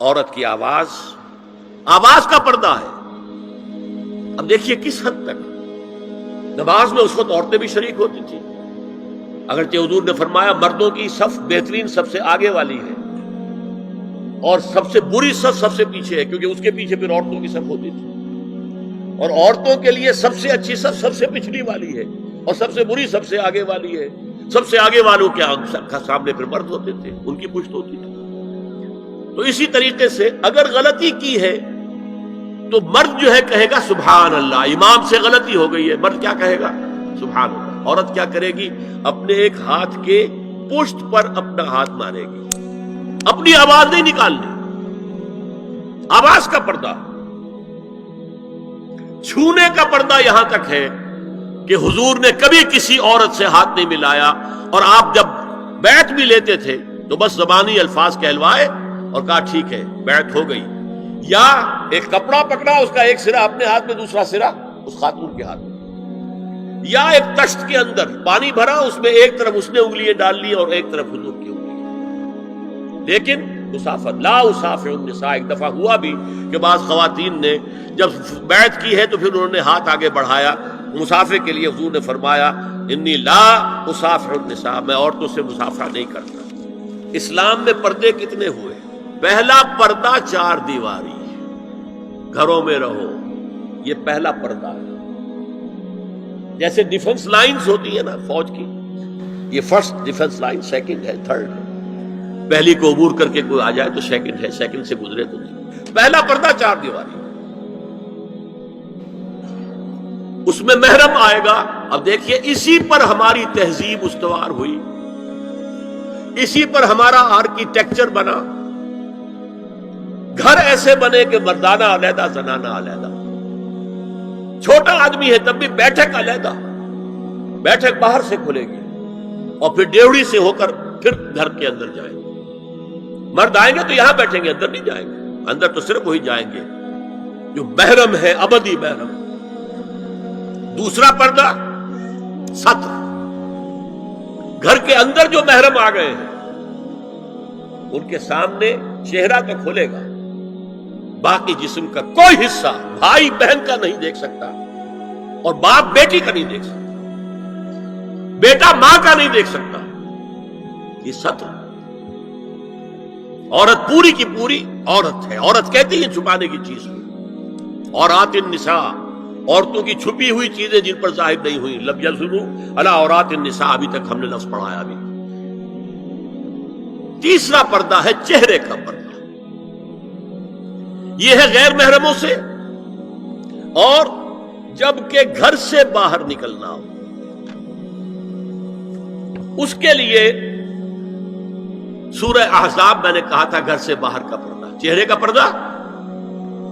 عورت کی آواز کا پردہ ہے. اب دیکھیے کس حد تک نماز میں اس وقت عورتیں بھی شریک ہوتی تھی. اگرچہ حضور نے فرمایا مردوں کی صف بہترین سب سے آگے والی ہے اور سب سے بری صف سب سے پیچھے ہے، کیونکہ اس کے پیچھے پھر عورتوں کی صف ہوتی تھی. اور عورتوں کے لیے سب سے اچھی صف سب سے پچھلی والی ہے اور سب سے بری سب سے آگے والی ہے. سب سے آگے والوں کے سامنے پھر مرد ہوتے تھے، ان کی پشت ہوتی تھی. تو اسی طریقے سے اگر غلطی کی ہے تو مرد جو ہے کہے گا سبحان اللہ. امام سے غلطی ہو گئی ہے، مرد کیا کہے گا؟ سبحان اللہ. عورت کیا کرے گی؟ اپنے ایک ہاتھ کے پشت پر اپنا ہاتھ مارے گی، اپنی آواز نہیں نکالنی. آواز کا پردہ، چھونے کا پردہ یہاں تک ہے کہ حضور نے کبھی کسی عورت سے ہاتھ نہیں ملایا. اور آپ جب بیعت بھی لیتے تھے تو بس زبانی الفاظ کہلوائے اور کہا ٹھیک ہے بیعت ہو گئی. یا ایک کپڑا پکڑا، اس کا ایک سرا اپنے ہاتھ میں دوسرا سرا اس خاتون کے ہاتھ میں. یا ایک تشت کے اندر پانی بھرا، اس میں ایک طرف اس نے انگلیاں ڈال لی اور ایک طرف حضور کی انگلیاں. لیکن مسافر لا اسافر النساء، ایک دفعہ ہوا بھی کہ بعض خواتین نے جب بیعت کی ہے تو پھر انہوں نے ہاتھ آگے بڑھایا مسافر کے لیے. حضور نے فرمایا انی لا اسافر النساء، میں عورتوں سے مسافرہ نہیں کرتا. اسلام میں پردے کتنے ہوئے؟ پہلا پردہ 4 دیواری، گھروں میں رہو، یہ پہلا پردہ ہے. جیسے ڈیفنس لائنز ہوتی ہے نا فوج کی، یہ فرسٹ ڈیفنس لائن، سیکنڈ ہے، تھرڈ ہے. پہلی کو عبور کر کے کوئی آ جائے تو سیکنڈ ہے، سیکنڈ سے گزرے تو نہیں. پہلا پردہ 4 دیواری، اس میں محرم آئے گا. اب دیکھیے اسی پر ہماری تہذیب استوار ہوئی، اسی پر ہمارا آرکیٹیکچر بنا. گھر ایسے بنے کہ مردانہ علیحدہ زنانہ علیحدہ. چھوٹا آدمی ہے تب بھی بیٹھک علیحدہ، بیٹھک باہر سے کھلے گی اور پھر ڈیوڑی سے ہو کر پھر گھر کے اندر جائیں گے. مرد آئیں گے تو یہاں بیٹھیں گے، اندر نہیں جائیں گے. اندر تو صرف وہی جائیں گے جو محرم ہے، ابدی محرم. دوسرا پردہ ستر، گھر کے اندر جو محرم آ گئے ہیں ان کے سامنے چہرہ تو کھلے گا، باقی جسم کا کوئی حصہ بھائی بہن کا نہیں دیکھ سکتا اور باپ بیٹی کا نہیں دیکھ سکتا، بیٹا ماں کا نہیں دیکھ سکتا. یہ ستر. عورت پوری کی پوری عورت ہے. عورت کہتی ہے چھپانے کی چیز ہوئی. عورات النساء، عورتوں کی چھپی ہوئی چیزیں جن پر ظاہر نہیں ہوئی. لم یظہروا علی عورات النساء، ابھی تک ہم نے لفظ پڑھایا بھی. تیسرا پردہ ہے چہرے کا پردہ، یہ ہے غیر محرموں سے. اور جب کہ گھر سے باہر نکلنا ہو اس کے لیے سورہ احزاب میں نے کہا تھا گھر سے باہر کا پردہ، چہرے کا پردہ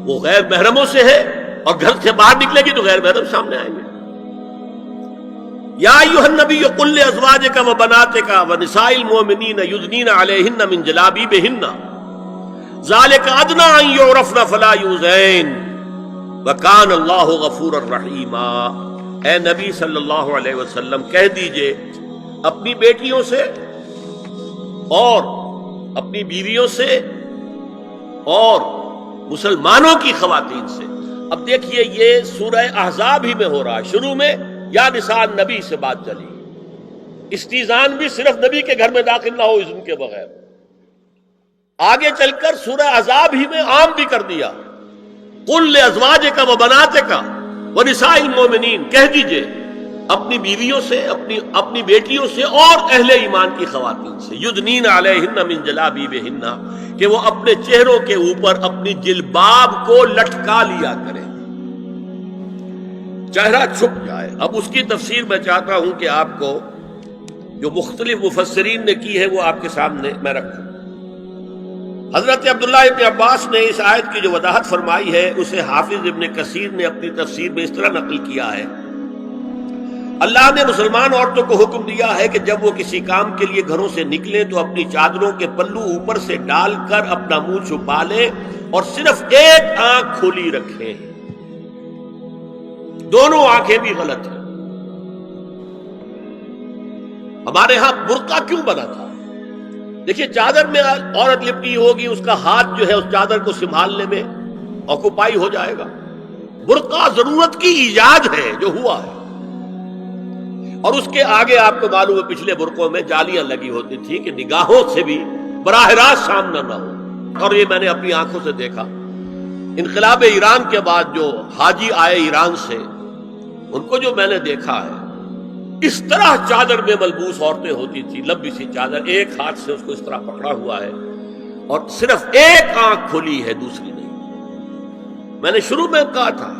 وہ غیر محرموں سے ہے، اور گھر سے باہر نکلے گی تو غیر محرم سامنے آئیں گے. یا ایھا النبی قل لازواجک وبناتک ونساء المؤمنین یدنین علیہن من جلابیبہن ذالک ادنی ان یعرفن فلا یؤذین وکان اللہ غفورا رحیما. اے نبی صلی اللہ علیہ وسلم کہہ دیجئے اپنی بیٹیوں سے اور اپنی بیویوں سے اور مسلمانوں کی خواتین سے. اب دیکھیے یہ سورہ احزاب ہی میں ہو رہا ہے. شروع میں یا نساء نبی سے بات چلی، استیزان بھی صرف نبی کے گھر میں داخل نہ ہو اذن کے بغیر. آگے چل کر سورہ احزاب ہی میں عام بھی کر دیا. قل لازواجک وبناتک ونساء المؤمنین، کہہ دیجئے اپنی بیویوں سے، اپنی بیٹیوں سے اور اہل ایمان کی خواتین سے، یدنین علیہن من جلابیبہن، کہ وہ اپنے چہروں کے اوپر اپنی جلباب کو لٹکا لیا کریں، چہرہ چھپ جائے. اب اس کی تفسیر میں چاہتا ہوں کہ آپ کو جو مختلف مفسرین نے کی ہے وہ آپ کے سامنے میں رکھوں. حضرت عبداللہ ابن عباس نے اس آیت کی جو وضاحت فرمائی ہے اسے حافظ ابن کثیر نے اپنی تفسیر میں اس طرح نقل کیا ہے. اللہ نے مسلمان عورتوں کو حکم دیا ہے کہ جب وہ کسی کام کے لیے گھروں سے نکلیں تو اپنی چادروں کے پلو اوپر سے ڈال کر اپنا منہ چھپا لیں اور صرف ایک آنکھ کھلی رکھیں. دونوں آنکھیں بھی غلط ہیں. ہمارے ہاں برقع کیوں بنا تھا؟ دیکھیے چادر میں عورت لپٹی ہوگی، اس کا ہاتھ جو ہے اس چادر کو سنبھالنے میں آکوپائی ہو جائے گا۔ برقع ضرورت کی ایجاد ہے جو ہوا ہے، اور اس کے آگے آپ کو معلوم ہے پچھلے برقعوں میں جالیاں لگی ہوتی تھی کہ نگاہوں سے بھی براہ راست سامنا نہ ہو، اور یہ میں نے اپنی آنکھوں سے دیکھا۔ انقلاب ایران کے بعد جو حاجی آئے ایران سے، ان کو جو میں نے دیکھا ہے، اس طرح چادر میں ملبوس عورتیں ہوتی تھی، لمبی سی چادر، ایک ہاتھ سے اس کو اس طرح پکڑا ہوا ہے، اور صرف ایک آنکھ کھلی ہے، دوسری نہیں۔ میں نے شروع میں کہا تھا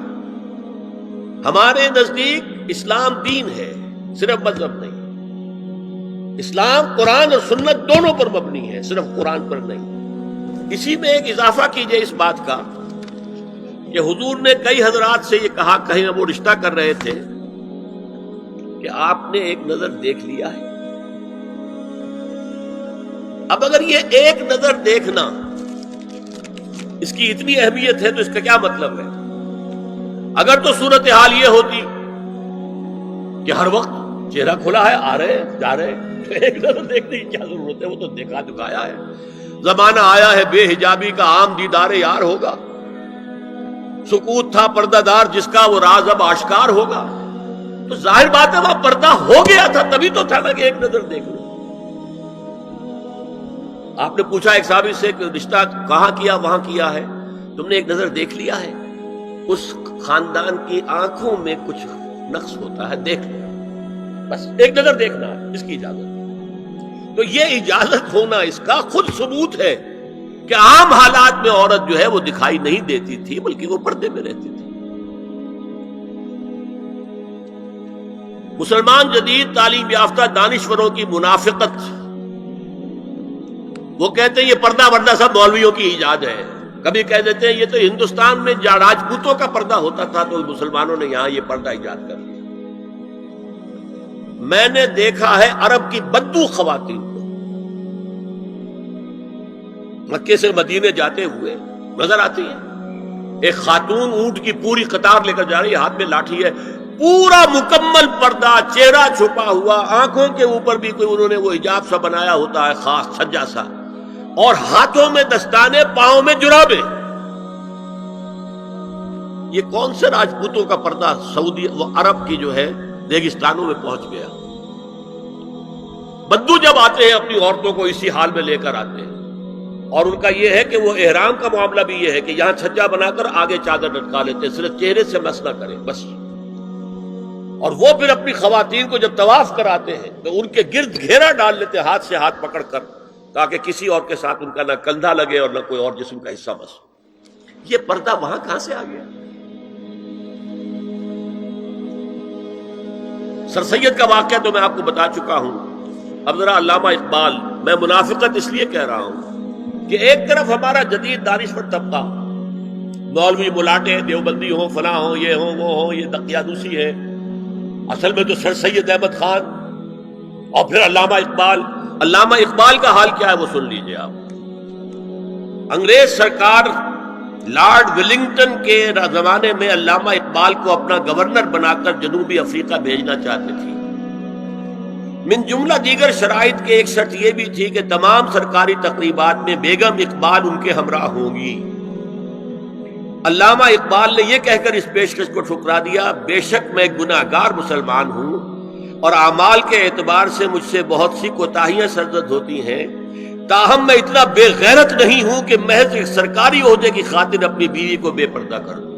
ہمارے نزدیک اسلام دین ہے، صرف مذہب نہیں۔ اسلام قرآن اور سنت دونوں پر مبنی ہے، صرف قرآن پر نہیں۔ اسی میں ایک اضافہ کیجئے اس بات کا کہ حضور نے کئی حضرات سے یہ کہا، کہیں وہ رشتہ کر رہے تھے، کہ آپ نے ایک نظر دیکھ لیا ہے۔ اب اگر یہ ایک نظر دیکھنا اس کی اتنی اہمیت ہے تو اس کا کیا مطلب ہے؟ اگر تو صورتحال یہ ہوتی کہ ہر وقت چہرہ کھلا ہے، آ رہے جا رہے، تو ایک نظر دیکھنے کی کیا ضرورت ہے؟ وہ تو دیکھا دکھایا ہے۔ زمانہ آیا ہے بے حجابی کا، عام دیدار یار ہوگا۔ سکوت تھا پردہ دار جس کا، وہ راز اب آشکار ہوگا۔ تو ظاہر بات ہے وہاں پردہ ہو گیا تھا، تبھی تو تھا نا کہ ایک نظر دیکھ لو۔ آپ نے پوچھا ایک صحابی سے کہ رشتہ کہاں کیا؟ وہاں کیا ہے۔ تم نے ایک نظر دیکھ لیا ہے؟ اس خاندان کی آنکھوں میں کچھ نقص ہوتا ہے، دیکھ لو، بس ایک نظر دیکھنا ہے، اس کی اجازت۔ تو یہ اجازت ہونا اس کا خود ثبوت ہے کہ عام حالات میں عورت جو ہے وہ دکھائی نہیں دیتی تھی، بلکہ وہ پردے میں رہتی تھی۔ مسلمان جدید تعلیم یافتہ دانشوروں کی منافقت، وہ کہتے ہیں یہ پردہ وردہ سب مولویوں کی ایجاد ہے۔ کبھی کہہ دیتے ہیں یہ تو ہندوستان میں راجپوتوں کا پردہ ہوتا تھا، تو مسلمانوں نے یہاں یہ پردہ ایجاد کر دیا۔ میں نے دیکھا ہے عرب کی بدو خواتین کو مکے سے مدینے جاتے ہوئے نظر آتی ہیں۔ ایک خاتون اونٹ کی پوری قطار لے کر جا رہی ہے، ہاتھ میں لاٹھی ہے، پورا مکمل پردہ، چہرہ چھپا ہوا، آنکھوں کے اوپر بھی کوئی انہوں نے وہ حجاب سا بنایا ہوتا ہے، خاص سجا سا، اور ہاتھوں میں دستانے، پاؤں میں جرابیں۔ یہ کون سے راجپوتوں کا پردہ سعودی و عرب کی جو ہے ریگستانوں میں پہنچ گیا؟ بدو جب آتے ہیں اپنی عورتوں کو اسی حال میں لے کر آتے ہیں، اور ان کا یہ ہے کہ وہ احرام کا معاملہ بھی یہ ہے کہ یہاں چھجا بنا کر آگے چادر لٹکا لیتے، صرف چہرے سے مس نہ کریں بس۔ اور وہ پھر اپنی خواتین کو جب طواف کراتے ہیں تو ان کے گرد گھیرا ڈال لیتے ہاتھ سے ہاتھ پکڑ کر، تاکہ کسی اور کے ساتھ ان کا نہ کندھا لگے اور نہ کوئی اور جسم کا حصہ بس۔ یہ پردہ وہاں کہاں سے آ گیا؟ سر سید کا واقعہ تو میں آپ کو بتا چکا ہوں۔ اب ذرا علامہ اقبال، میں منافقت اس لیے کہہ رہا ہوں کہ ایک طرف ہمارا جدید دانشور طبقہ، مولوی ملاٹے دیوبندی ہوں، فلاں ہوں، یہ ہوں وہ ہوں، یہ دقیانوسی ہے، اصل میں تو سر سید احمد خان، اور پھر علامہ اقبال۔ علامہ اقبال کا حال کیا ہے وہ سن لیجئے آپ۔ انگریز سرکار لارڈ ولنگٹن کے زمانے میں علامہ اقبال کو اپنا گورنر بنا کر جنوبی افریقہ بھیجنا چاہتے تھی۔ من جملہ دیگر شرائط کے ایک شرط یہ بھی تھی کہ تمام سرکاری تقریبات میں بیگم اقبال ان کے ہمراہ ہوں گی۔ علامہ اقبال نے یہ کہہ کر اس پیشکش کو ٹھکرا دیا، بے شک میں گناہگار مسلمان ہوں اور اعمال کے اعتبار سے مجھ سے بہت سی کوتاہیاں سرزد ہوتی ہیں، تاہم میں اتنا بے غیرت نہیں ہوں کہ محض ایک سرکاری عہدے کی خاطر اپنی بیوی کو بے پردہ کر دوں۔